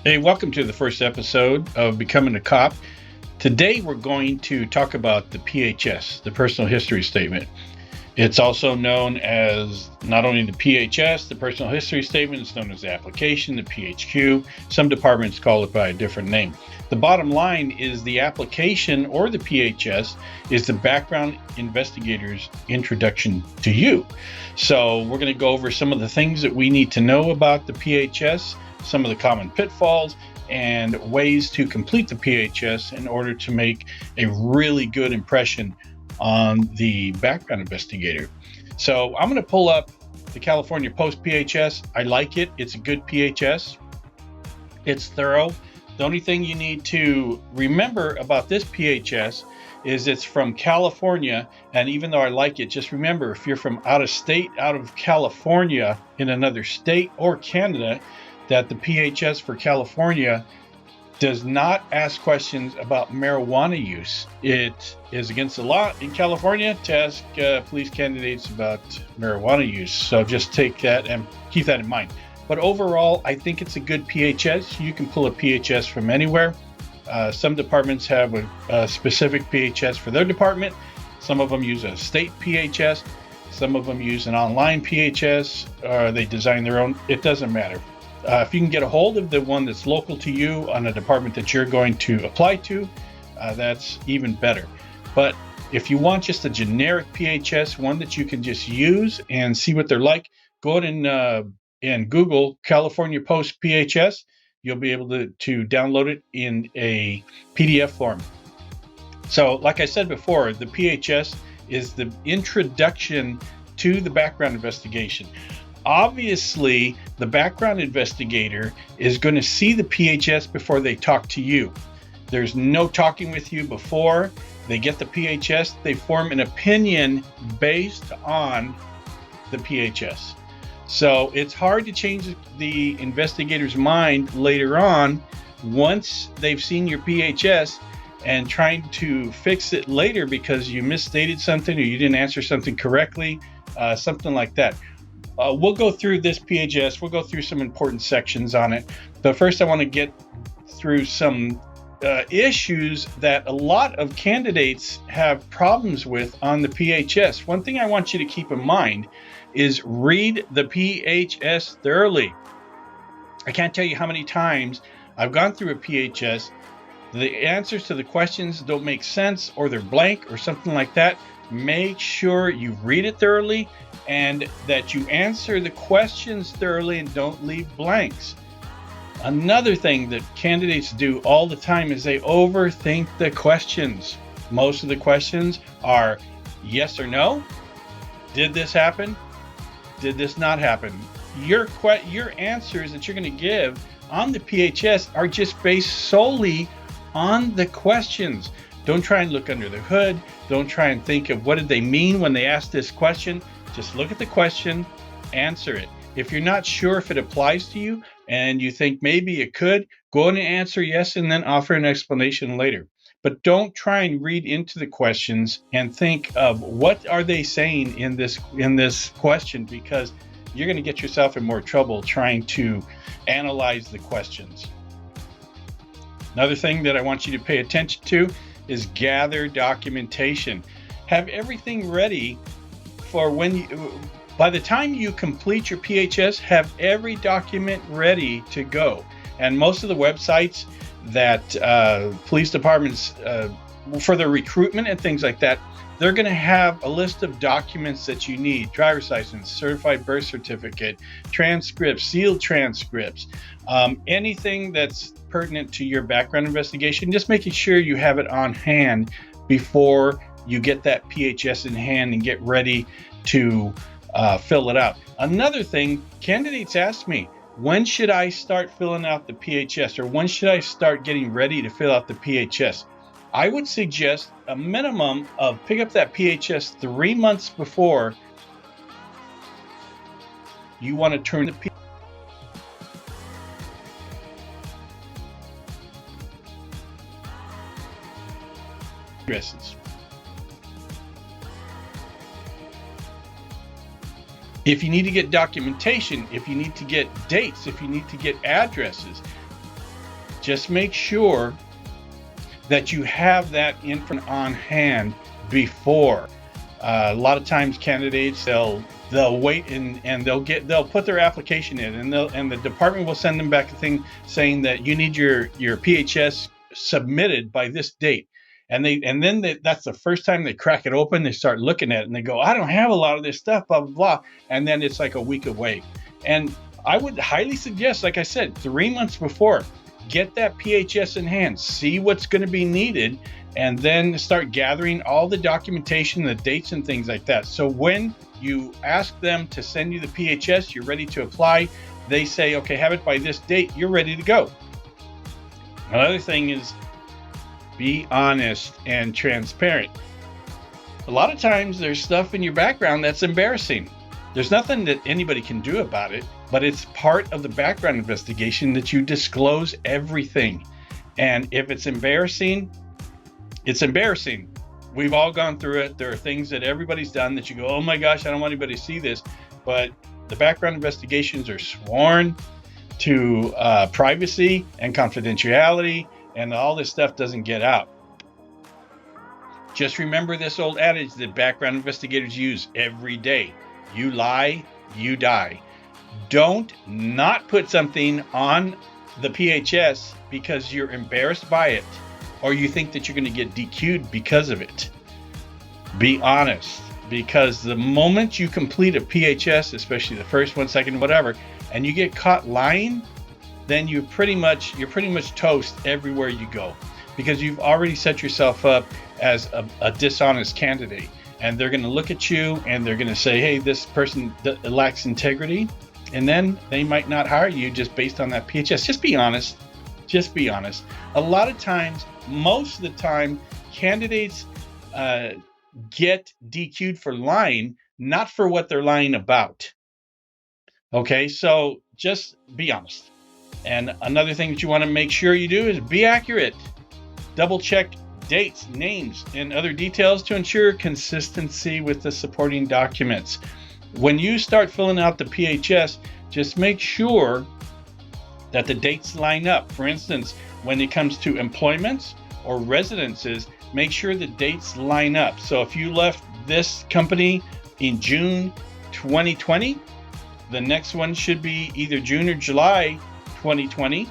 Hey, welcome to the first episode of Becoming a Cop. Today we're going to talk about the PHS, the Personal History Statement. It's also known as not only the PHS, the Personal History Statement, it's known as the application, the PHQ. Some departments call it by a different name. The bottom line is the application, or the PHS, is the background investigator's introduction to you. So we're going to go over some of the things that we need to know about the PHS, some of the common pitfalls, and ways to complete the PHS in order to make a really good impression on the background investigator. So I'm going to pull up the California Post PHS. I like it. It's a good PHS. It's thorough. The only thing you need to remember about this PHS is it's from California. And even though I like it, just remember, if you're from out of state, out of California, in another state or Canada, that the PHS for California does not ask questions about marijuana use. It is against the law in California to ask police candidates about marijuana use. So just take that and keep that in mind. But overall, I think it's a good PHS. You can pull a PHS from anywhere. Some departments have a specific PHS for their department. Some of them use a state PHS. Some of them use an online PHS, or they design their own. It doesn't matter. If you can get a hold of the one that's local to you on a department that you're going to apply to, that's even better. But if you want just a generic PHS, one that you can just use and see what they're like, go ahead and Google California Post PHS. You'll be able to download it in a PDF form. So like I said before, the PHS is the introduction to the background investigation. Obviously, the background investigator is going to see the PHS before they talk to you. There's no talking with you before they get the PHS. They form an opinion based on the PHS. So it's hard to change the investigator's mind later on once they've seen your PHS and trying to fix it later because you misstated something or you didn't answer something correctly, something like that. We'll go through this PHS. We'll go through some important sections on it. But first, I want to get through some issues that a lot of candidates have problems with on the PHS. One thing I want you to keep in mind is read the PHS thoroughly. I can't tell you how many times I've gone through a PHS. The answers to the questions don't make sense, or they're blank or something like that. Make sure you read it thoroughly and that you answer the questions thoroughly and don't leave blanks. Another thing that candidates do all the time is they overthink the questions. Most of the questions are yes or no. Did this happen? Did this not happen? Your answers that you're going to give on the PHS are just based solely on the questions. Don't try and look under the hood. Don't try and think of what did they mean when they asked this question. Just look at the question, answer it. If you're not sure if it applies to you and you think maybe it could, go in and answer yes and then offer an explanation later. But don't try and read into the questions and think of what are they saying in this question, because you're going to get yourself in more trouble trying to analyze the questions. Another thing that I want you to pay attention to is gather documentation. Have everything ready for by the time you complete your PHS, have every document ready to go. And most of the websites that police departments, for their recruitment and things like that, they're going to have a list of documents that you need: driver's license, certified birth certificate, transcripts, sealed transcripts, anything that's pertinent to your background investigation. Just making sure you have it on hand before you get that PHS in hand and get ready to fill it out. Another thing, candidates ask me, when should I start filling out the PHS, or when should I start getting ready to fill out the PHS? I would suggest a minimum of pick up that PHS 3 months before you want to turn the addresses. If you need to get documentation, if you need to get dates, if you need to get addresses, just make sure that you have that info on hand before. A lot of times candidates, they'll wait and they'll put their application in, and the department will send them back a thing saying that you need your PHS submitted by this date. And then that's the first time they crack it open. They start looking at it and they go, I don't have a lot of this stuff, blah, blah, blah. And then it's like a week away. And I would highly suggest, like I said, 3 months before, get that PHS in hand, see what's going to be needed, and then start gathering all the documentation, the dates and things like that. So when you ask them to send you the PHS, you're ready to apply, they say, okay, have it by this date, you're ready to go. Another thing is be honest and transparent. A lot of times there's stuff in your background that's embarrassing. There's nothing that anybody can do about it, but it's part of the background investigation that you disclose everything. And if it's embarrassing, it's embarrassing. We've all gone through it. There are things that everybody's done that you go, oh my gosh, I don't want anybody to see this. But the background investigations are sworn to privacy and confidentiality, and all this stuff doesn't get out. Just remember this old adage that background investigators use every day. You lie, you die. Don't not put something on the PHS because you're embarrassed by it, or you think that you're going to get DQ'd because of it. Be honest, because the moment you complete a PHS, especially the first one, second, whatever, and you get caught lying, then you're pretty much toast everywhere you go, because you've already set yourself up as a dishonest candidate. And they're going to look at you and they're going to say, hey, this person lacks integrity. And then they might not hire you just based on that PHS. Just be honest. Just be honest. A lot of times, most of the time, candidates get DQ'd for lying, not for what they're lying about. Okay, so just be honest. And another thing that you want to make sure you do is be accurate. Double check dates, names, and other details to ensure consistency with the supporting documents. When you start filling out the PHS, just make sure that the dates line up. For instance, when it comes to employments or residences, make sure the dates line up. So if you left this company in June 2020, the next one should be either June or July 2020.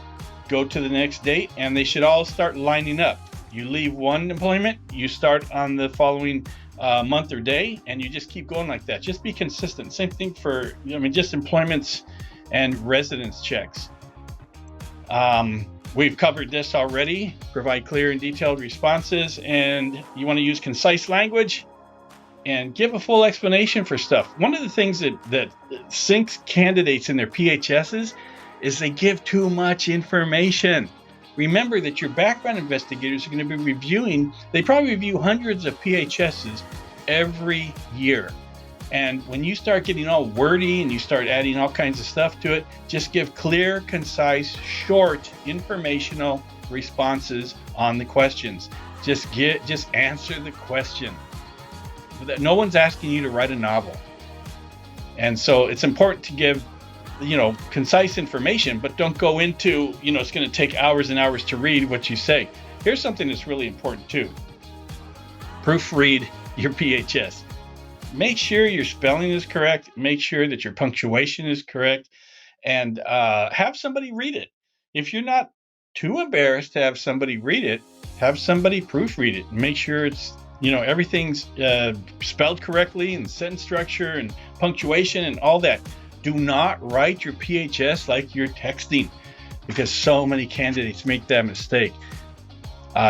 Go to the next date and they should all start lining up. You leave one employment, you start on the following month or day, and you just keep going like that. Just be consistent. Same thing for, just employments and residence checks. We've covered this already. Provide clear and detailed responses, and you want to use concise language and give a full explanation for stuff. One of the things that sinks candidates in their PHSs is they give too much information. Remember that your background investigators are going to be reviewing, they probably review hundreds of PHSs every year. And when you start getting all wordy and you start adding all kinds of stuff to it, just give clear, concise, short, informational responses on the questions. Just answer the question. No one's asking you to write a novel. And so it's important to give concise information, but don't go into, it's going to take hours and hours to read what you say. Here's something that's really important too. Proofread your PHS. Make sure your spelling is correct. Make sure that your punctuation is correct, and have somebody read it. If you're not too embarrassed to have somebody read it, have somebody proofread it. Make sure it's, everything's spelled correctly, and sentence structure and punctuation and all that. Do not write your PHS like you're texting, because so many candidates make that mistake.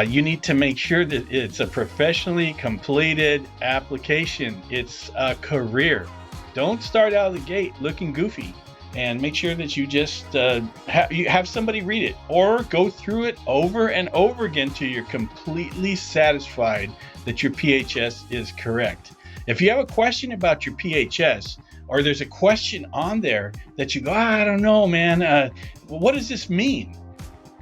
You need to make sure that it's a professionally completed application. It's a career. Don't start out of the gate looking goofy, and make sure that you just have somebody read it, or go through it over and over again till you're completely satisfied that your PHS is correct. If you have a question about your PHS, or there's a question on there that you go, I don't know, man, what does this mean?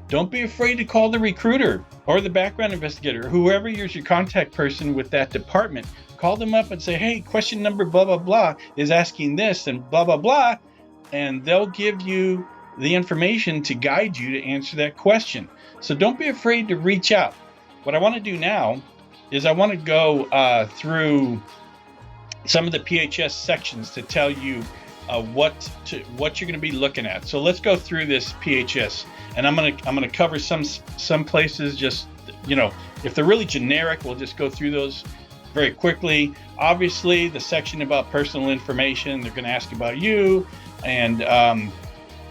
Don't be afraid to call the recruiter or the background investigator, whoever is your contact person with that department. Call them up and say, hey, question number blah, blah, blah is asking this and blah, blah, blah. And they'll give you the information to guide you to answer that question. So don't be afraid to reach out. What I want to do now is I want to go through some of the PHS sections to tell you what you're going to be looking at. So let's go through this PHS, and I'm gonna cover some places. Just, if they're really generic, we'll just go through those very quickly. Obviously, the section about personal information, they're going to ask about you and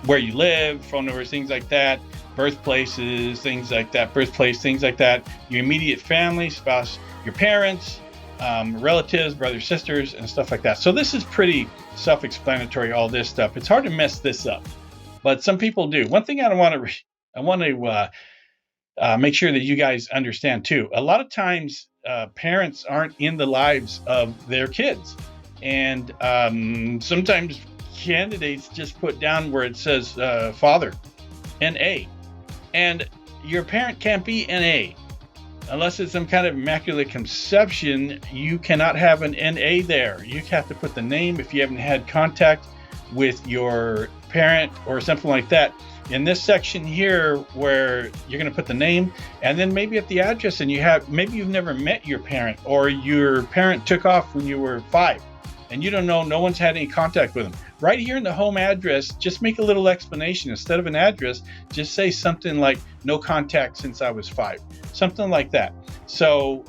where you live, phone numbers, things like that, birthplaces, things like that, things like that, your immediate family, spouse, your parents, relatives, brothers, sisters, and stuff like that. So this is pretty self-explanatory, all this stuff. It's hard to mess this up, but some people do. One thing I want to make sure that you guys understand too. A lot of times, parents aren't in the lives of their kids, and sometimes candidates just put down where it says father, NA, and your parent can't be NA. Unless it's some kind of immaculate conception, you cannot have an NA there. You have to put the name if you haven't had contact with your parent or something like that. In this section here, where you're going to put the name, and then maybe at the address, and maybe you've never met your parent, or your parent took off when you were 5, and you don't know, no one's had any contact with them. Right here in the home address, just make a little explanation. Instead of an address, just say something like, no contact since I was 5, something like that. So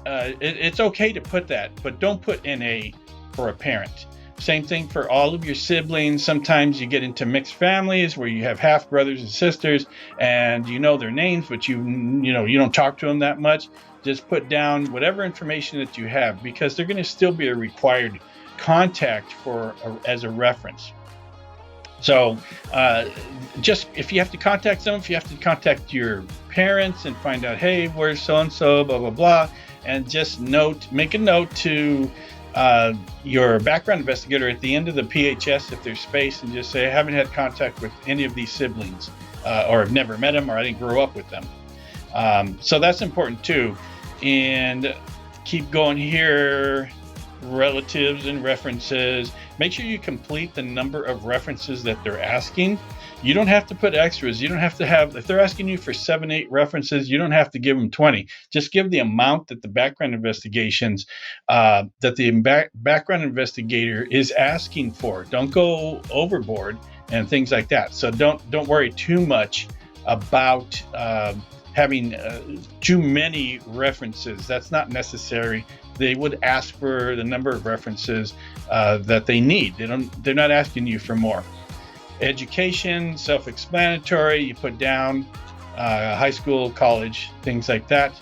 it's okay to put that, but don't put NA for a parent. Same thing for all of your siblings. Sometimes you get into mixed families where you have half brothers and sisters, and you know their names, but you don't talk to them that much. Just put down whatever information that you have, because they're going to still be a required contact as a reference. So just if you have to contact them, if you have to contact your parents and find out, hey, where's so-and-so, blah, blah, blah, and just make a note to your background investigator at the end of the PHS, if there's space, and just say, I haven't had contact with any of these siblings, or I've never met them, or I didn't grow up with them. So that's important too. And keep going here, relatives and references. Make sure you complete the number of references that they're asking. You don't have to put extras. You don't have to have, if they're asking you for 7, 8 references, you don't have to give them 20. Just give the amount that the background investigations, that the background investigator is asking for. Don't go overboard and things like that. So don't worry too much about having too many references. That's not necessary. They would ask for the number of references that they need. They're not asking you for more. Education, self-explanatory. You put down high school, college, things like that.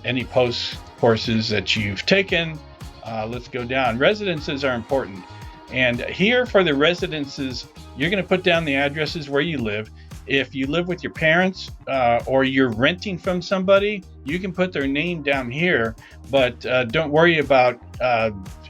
Any post courses that you've taken. Let's go down. Residences are important. And here for the residences, you're going to put down the addresses where you live. If you live with your parents or you're renting from somebody, you can put their name down here, but don't worry about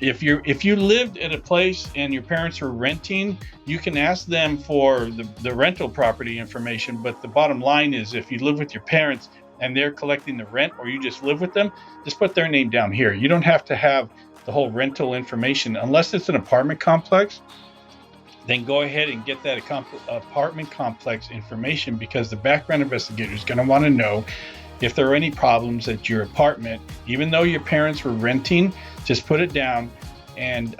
if you lived at a place and your parents were renting, you can ask them for the rental property information. But the bottom line is, if you live with your parents and they're collecting the rent, or you just live with them, just put their name down here. You don't have to have the whole rental information unless it's an apartment complex. Then go ahead and get that apartment complex information, because the background investigator is going to want to know if there are any problems at your apartment. Even though your parents were renting, just put it down, and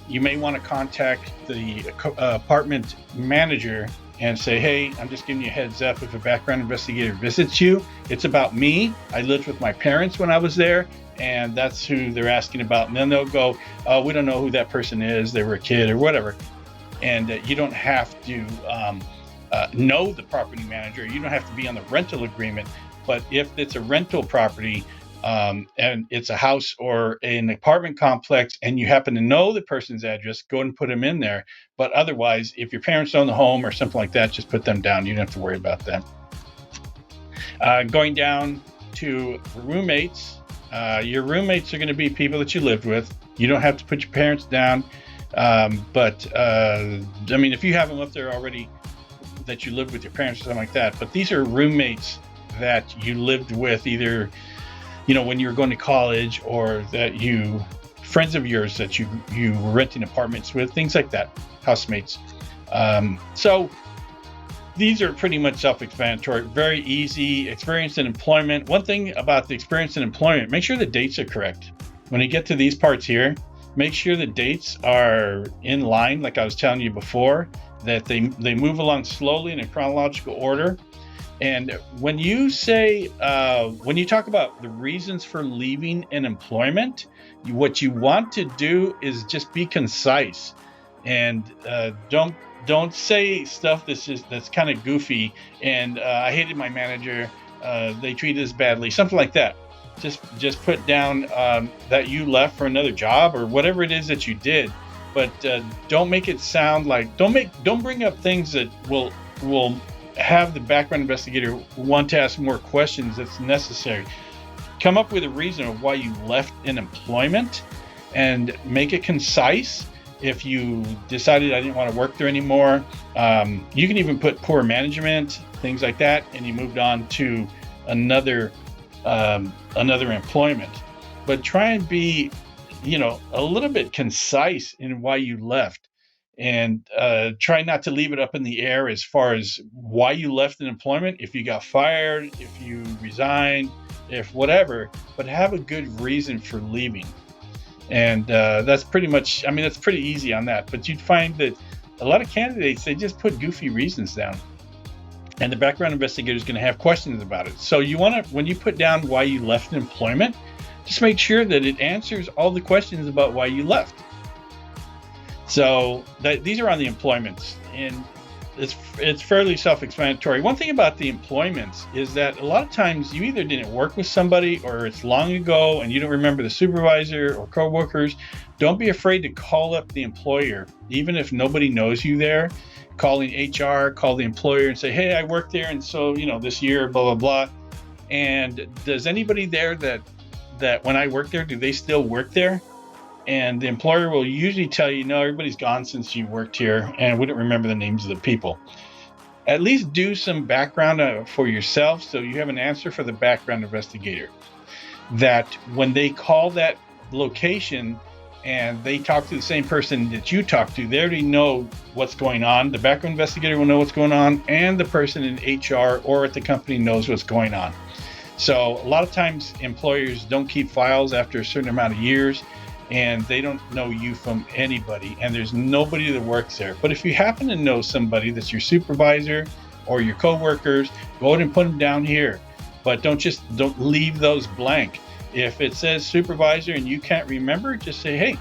you may want to contact the apartment manager and say, hey, I'm just giving you a heads up, if a background investigator visits you, it's about me. I lived with my parents when I was there, and that's who they're asking about. And then they'll go, oh, we don't know who that person is, they were a kid or whatever. And you don't have to know the property manager. You don't have to be on the rental agreement. But if it's a rental property and it's a house or an apartment complex, and you happen to know the person's address, go and put them in there. But otherwise, if your parents own the home or something like that, just put them down. You don't have to worry about that. Going down to roommates. Your roommates are going to be people that you lived with. You don't have to put your parents down. But if you have them up there already, that you lived with your parents or something like that, but these are roommates that you lived with, either, when you were going to college, or that friends of yours that you were renting apartments with, things like that, housemates. So these are pretty much self-explanatory, very easy. Experience in employment. One thing about the experience in employment, make sure the dates are correct. When you get to these parts here, make sure the dates are in line, like I was telling you before, that they move along slowly in a chronological order. And when you say, when you talk about the reasons for leaving an employment, what you want to do is just be concise, and don't say stuff that's kind of goofy. And I hated my manager. They treated us badly, something like that. Just put down that you left for another job or whatever it is that you did, but don't make it sound like don't bring up things that will have the background investigator want to ask more questions that's necessary. Come up with a reason of why you left an employment and make it concise. If you decided I didn't want to work there anymore, you can even put poor management, things like that, and you moved on to another employment. But try and be, a little bit concise in why you left, and try not to leave it up in the air as far as why you left an employment. If you got fired, if you resigned, if whatever, but have a good reason for leaving. And that's pretty much, that's pretty easy on that. But you'd find that a lot of candidates, they just put goofy reasons down, and the background investigator is going to have questions about it. So you want to, when you put down why you left an employment, just make sure that it answers all the questions about why you left. So these are on the employments, and it's fairly self-explanatory. One thing about the employments is that a lot of times you either didn't work with somebody, or it's long ago and you don't remember the supervisor or co-workers. Don't be afraid to call up the employer, even if nobody knows you there. Calling HR, call the employer and say, hey, I worked there, and so this year, blah blah blah. And does anybody there that when I worked there, do they still work there? And the employer will usually tell you, no, everybody's gone since you worked here, and we don't remember the names of the people. At least do some background for yourself, so you have an answer for the background investigator. That when they call that location and they talk to the same person that you talk to, they already know what's going on. The background investigator will know what's going on, and the person in HR or at the company knows what's going on. So a lot of times employers don't keep files after a certain amount of years, and they don't know you from anybody, and there's nobody that works there. But if you happen to know somebody that's your supervisor or your coworkers, go ahead and put them down here. But don't leave those blank. If it says supervisor and you can't remember, just say, hey,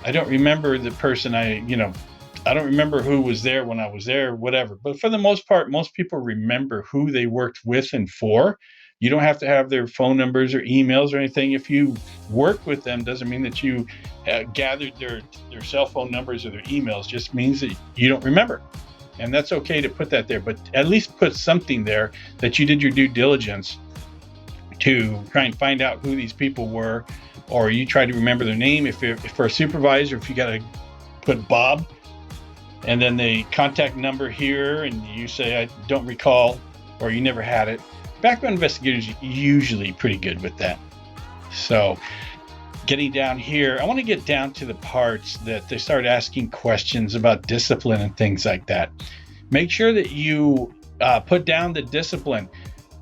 I don't remember the person. I don't remember who was there when I was there, whatever. But for the most part, most people remember who they worked with and for. You don't have to have their phone numbers or emails or anything. If you work with them, doesn't mean that you gathered their cell phone numbers or their emails. Just means that you don't remember. And that's okay to put that there, but at least put something there that you did your due diligence to try and find out who these people were, or you try to remember their name. If for a supervisor, if you got to put Bob and then the contact number here, and you say, I don't recall, or you never had it. Background investigators are usually pretty good with that. So getting down here, I want to get down to the parts that they start asking questions about discipline and things like that. Make sure that you put down the discipline.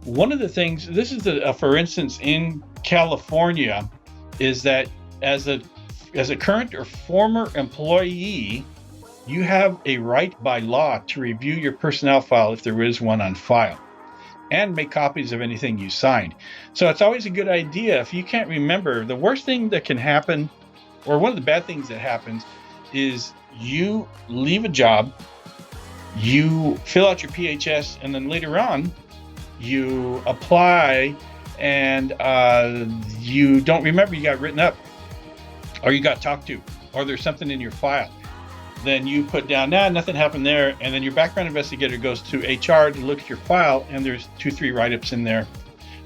One of the things, this is for instance, in California, is that as a current or former employee, you have a right by law to review your personnel file if there is one on file, and make copies of anything you signed. So it's always a good idea. If you can't remember, the worst thing that can happen, or one of the bad things that happens, is you leave a job, you fill out your PHS, and then later on you apply and you don't remember you got written up, or you got talked to, or there's something in your file. Then you put down, nothing happened there, and then your background investigator goes to HR to look at your file, and there's 2-3 write-ups in there,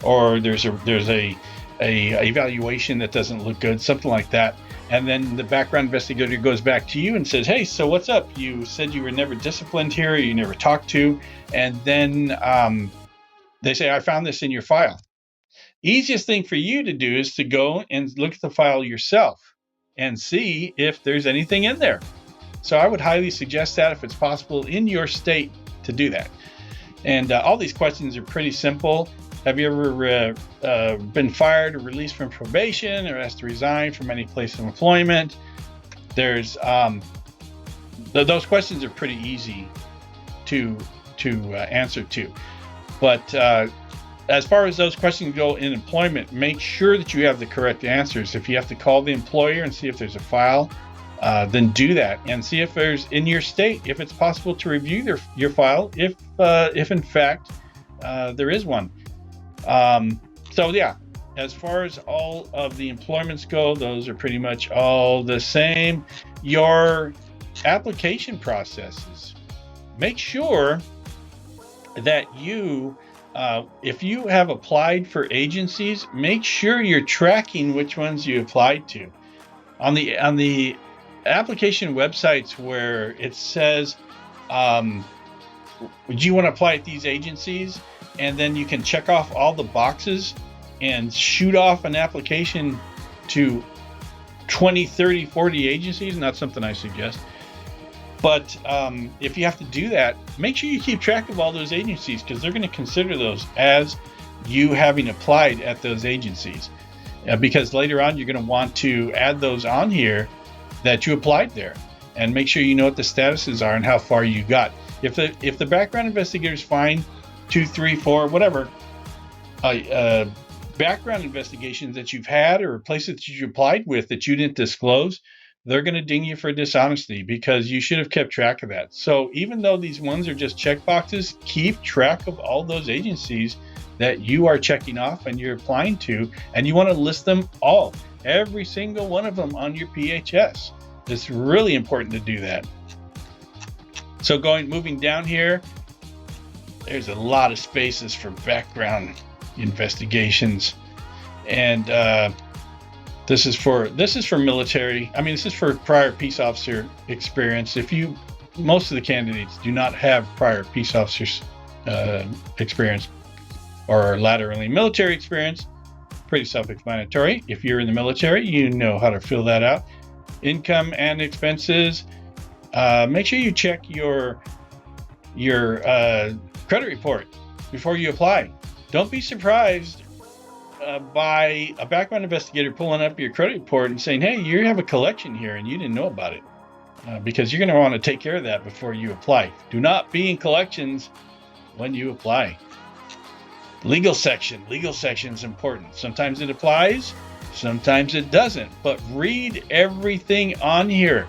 or there's a evaluation that doesn't look good, something like that. And then the background investigator goes back to you and says, hey, so what's up? You said you were never disciplined here, you never talked to, and then they say, I found this in your file. Easiest thing for you to do is to go and look at the file yourself and see if there's anything in there. So I would highly suggest that if it's possible in your state to do that. And all these questions are pretty simple. Have you ever been fired or released from probation or asked to resign from any place of employment? There's those questions are pretty easy to answer to. But as far as those questions go in employment, make sure that you have the correct answers. If you have to call the employer and see if there's a file, then do that and see if there's in your state, if it's possible to review your file, if in fact there is one. So yeah, as far as all of the employments go, those are pretty much all the same. Your application processes, make sure that you, if you have applied for agencies, make sure you're tracking which ones you applied to. On the application websites where it says, do you want to apply at these agencies? And then you can check off all the boxes and shoot off an application to 20, 30, 40 agencies. Not something I suggest. But if you have to do that, make sure you keep track of all those agencies, because they're going to consider those as you having applied at those agencies. Because later on, you're going to want to add those on here that you applied there, and make sure you know what the statuses are and how far you got. If the background investigators find 2, 3, 4, whatever background investigations that you've had or places that you applied with that you didn't disclose, they're going to ding you for dishonesty, because you should have kept track of that. So even though these ones are just check boxes, keep track of all those agencies that you are checking off and you're applying to, and you want to list them all, every single one of them on your PHS. It's really important to do that. So moving down here, there's a lot of spaces for background investigations, and this is for military. I mean, this is for prior peace officer experience. Most of the candidates do not have prior peace officers experience or laterally military experience. Pretty self-explanatory. If you're in the military, you know how to fill that out. Income and expenses. Make sure you check your credit report before you apply. Don't be surprised by a background investigator pulling up your credit report and saying, hey, you have a collection here and you didn't know about it, because you're going to want to take care of that before you apply. Do not be in collections when you apply. Legal section is important. Sometimes it applies, sometimes it doesn't, but read everything on here.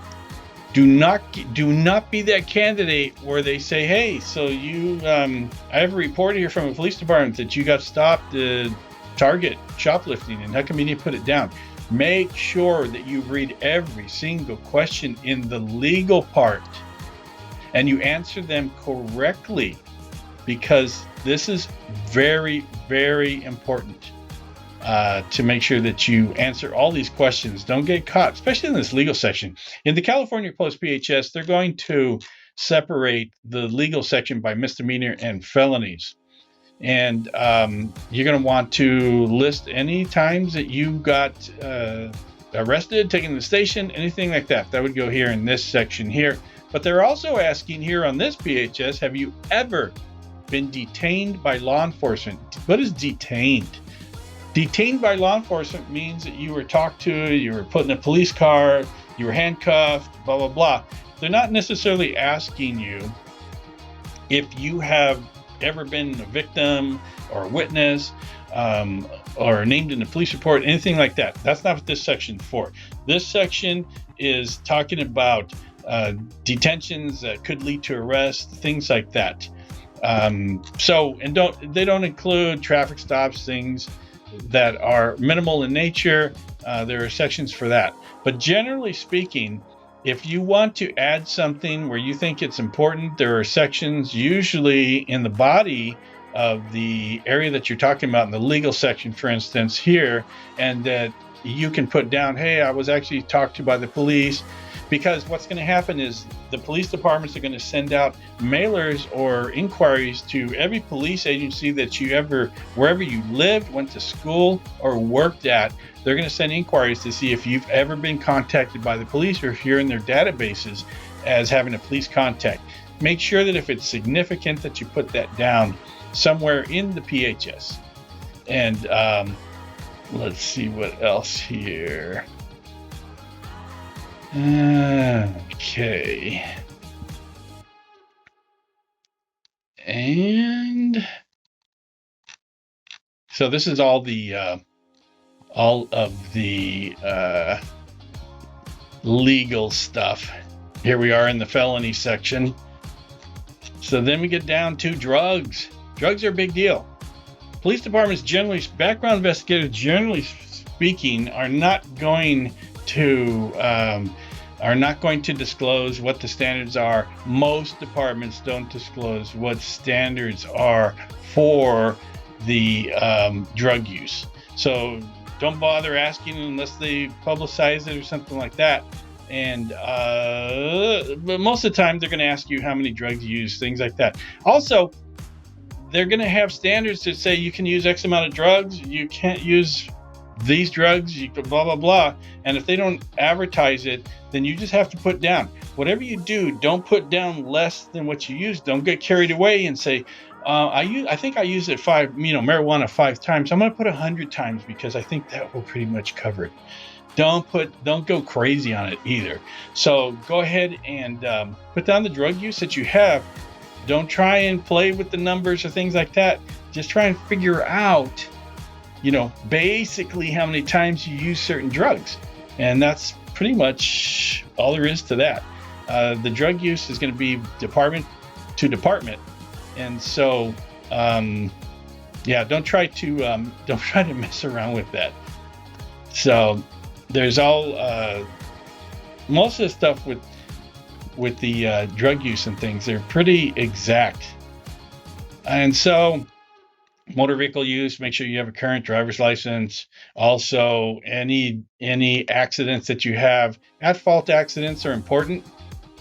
Do not be that candidate where they say, hey, so I have a report here from a police department that you got stopped Target shoplifting, and how come you didn't put it down? Make sure that you read every single question in the legal part and you answer them correctly, because this is very, very important to make sure that you answer all these questions. Don't get caught, especially in this legal section. In the California Post PHS, they're going to separate the legal section by misdemeanor and felonies. And you're going to want to list any times that you got arrested, taken to the station, anything like that. That would go here in this section here. But they're also asking here on this PHS, have you ever been detained by law enforcement? What is detained? Detained by law enforcement means that you were talked to, you were put in a police car, you were handcuffed, blah, blah, blah. They're not necessarily asking you if you have ever been a victim or a witness or named in a police report, anything like that. That's not what this section's for. This section is talking about detentions that could lead to arrest, things like that. They don't include traffic stops, things that are minimal in nature. There are sections for that. But generally speaking, if you want to add something where you think it's important, there are sections usually in the body of the area that you're talking about, in the legal section, for instance, here, and that you can put down, hey, I was actually talked to by the police. Because what's going to happen is the police departments are going to send out mailers or inquiries to every police agency that wherever you lived, went to school, or worked at. They're going to send inquiries to see if you've ever been contacted by the police or if you're in their databases. as having a police contact. Make sure that if it's significant that you put that down somewhere in the PHS. And let's see what else here. Okay. And so this is all of the legal stuff. Here we are in the felony section. So then we get down to drugs. Drugs are a big deal. Police departments generally, background investigators generally speaking, are not going to disclose what the standards are. Most departments don't disclose what standards are for the drug use. So don't bother asking unless they publicize it or something like that. And but most of the time they're going to ask you how many drugs you use, things like that. Also, they're going to have standards that say you can use X amount of drugs, you can't use these drugs, you can blah, blah, blah. And if they don't advertise it, then you just have to put down. Whatever you do, don't put down less than what you use. Don't get carried away and say, I think I used it marijuana 5 times. I'm going to put 100 times because I think that will pretty much cover it. Don't go crazy on it either. So go ahead and put down the drug use that you have. Don't try and play with the numbers or things like that. Just try and figure out, basically how many times you use certain drugs. And that's pretty much all there is to that. The drug use is going to be department to department. And so, don't try to mess around with that. So there's most of the stuff with the drug use and things, they're pretty exact. And so motor vehicle use, make sure you have a current driver's license. Also, any accidents that you have, at-fault accidents are important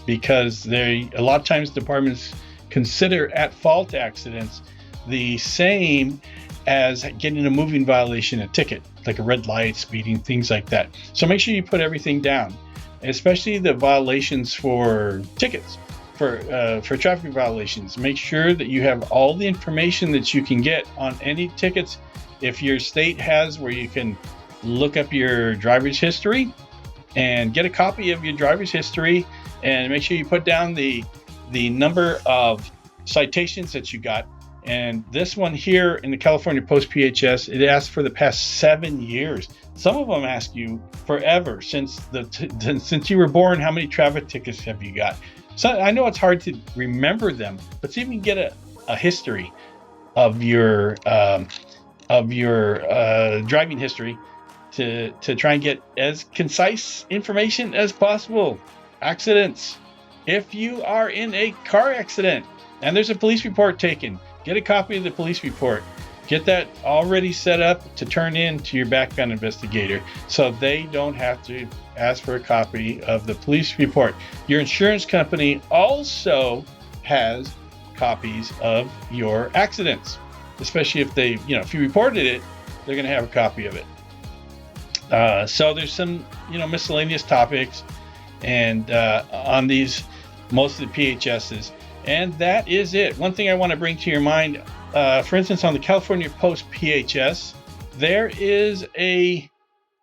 because a lot of times departments consider at-fault accidents the same as getting a moving violation, a ticket, like a red light, speeding, things like that. So make sure you put everything down, especially the violations for tickets, for traffic violations. Make sure that you have all the information that you can get on any tickets. If your state has where you can look up your driver's history and get a copy of your driver's history, and make sure you put down the number of citations that you got. And this one here in the California Post PHS, it asks for the past 7 years. Some of them ask you forever since you were born. How many traffic tickets have you got? So I know it's hard to remember them, but see if you can get a history of your driving history to try and get as concise information as possible. Accidents. If you are in a car accident and there's a police report taken, get a copy of the police report. Get that already set up to turn in to your background investigator so they don't have to ask for a copy of the police report. Your insurance company also has copies of your accidents, especially if if you reported it, they're going to have a copy of it. So there's some, miscellaneous topics and on these, most of the PHSs. And that is it. One thing I want to bring to your mind, for instance, on the California Post PHS, there is a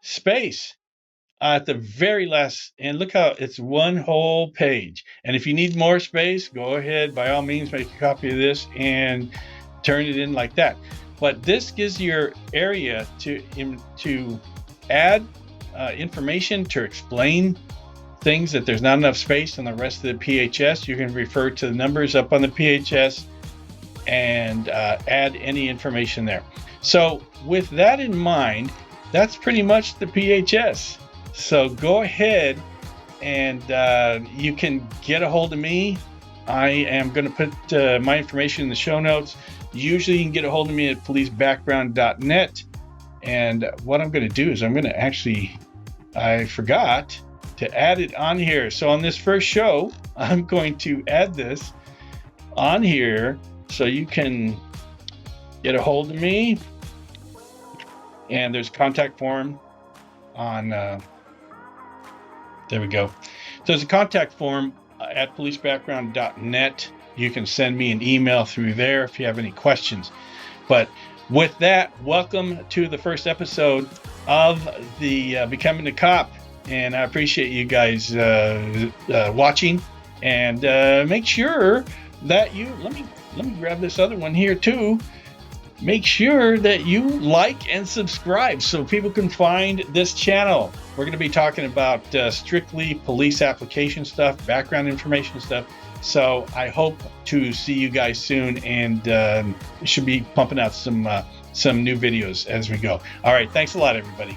space at the very last, and look how it's one whole page. And if you need more space, go ahead, by all means, make a copy of this and turn it in like that. But this gives your area to add information, to explain things that there's not enough space on the rest of the PHS. You can refer to the numbers up on the PHS and add any information there. So with that in mind, that's pretty much the PHS. So go ahead and you can get a hold of me. I am going to put my information in the show notes. Usually you can get a hold of me at policebackground.net. And what I'm going to do is I forgot to add it on here. So on this first show, I'm going to add this on here so you can get a hold of me. And there's a contact form on, there we go. There's a contact form at policebackground.net. You can send me an email through there if you have any questions. But with that, welcome to the first episode of the Becoming a Cop. And I appreciate you guys watching. And make sure that you, let me grab this other one here too. Make sure that you like and subscribe so people can find this channel. We're going to be talking about strictly police application stuff, background information stuff. So I hope to see you guys soon, and should be pumping out some new videos as we go. All right, thanks a lot, everybody.